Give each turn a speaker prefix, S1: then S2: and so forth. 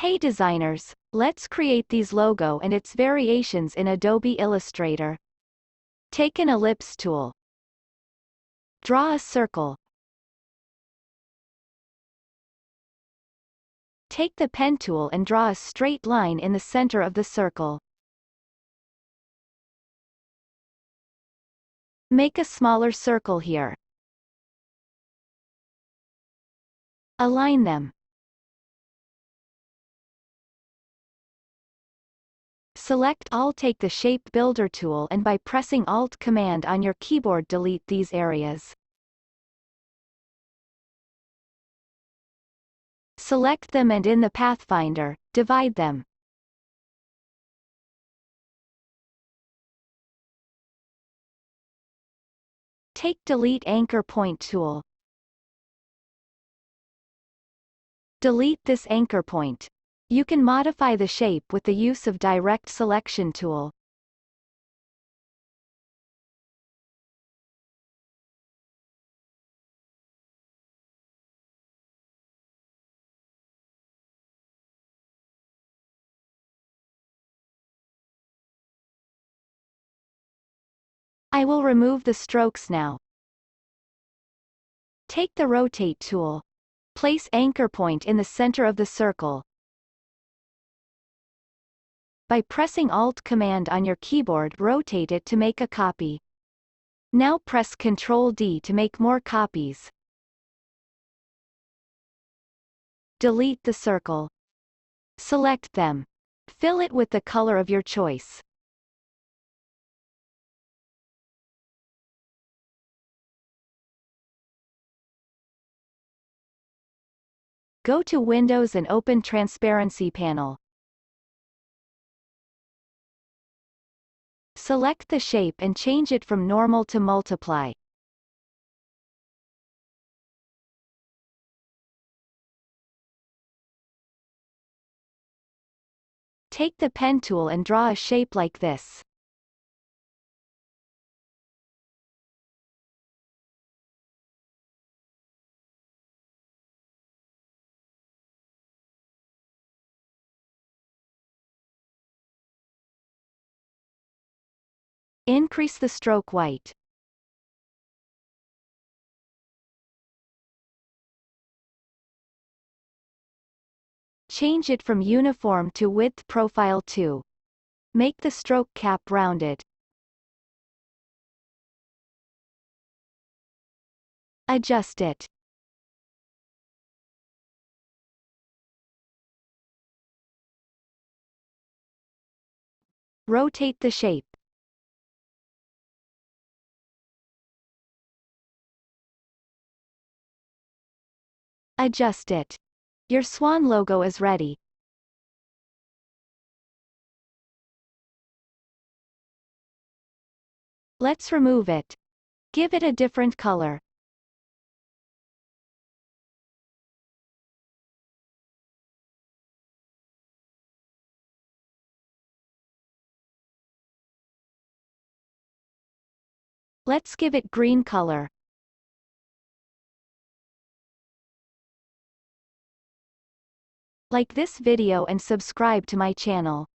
S1: Hey designers, let's create these logo and its variations in Adobe Illustrator. Take an ellipse tool. Draw a circle. Take the pen tool and draw a straight line in the center of the circle. Make a smaller circle here. Align them. Select all. Take the Shape Builder tool and by pressing Alt-Command on your keyboard delete these areas. Select them and in the Pathfinder, divide them. Take Delete Anchor Point tool. Delete this anchor point. You can modify the shape with the use of Direct Selection tool. I will remove the strokes now. Take the Rotate tool. Place anchor point in the center of the circle. By pressing Alt-Command on your keyboard, rotate it to make a copy. Now press Ctrl-D to make more copies. Delete the circle. Select them. Fill it with the color of your choice. Go to Windows and open Transparency panel. Select the shape and change it from normal to multiply. Take the pen tool and draw a shape like this. Increase the stroke weight. Change it from Uniform to Width Profile 2. Make the stroke cap rounded. Adjust it. Rotate the shape. Adjust it. Your swan logo is ready. Let's remove it. Give it a different color. Let's give it green color. Like this video and subscribe to my channel.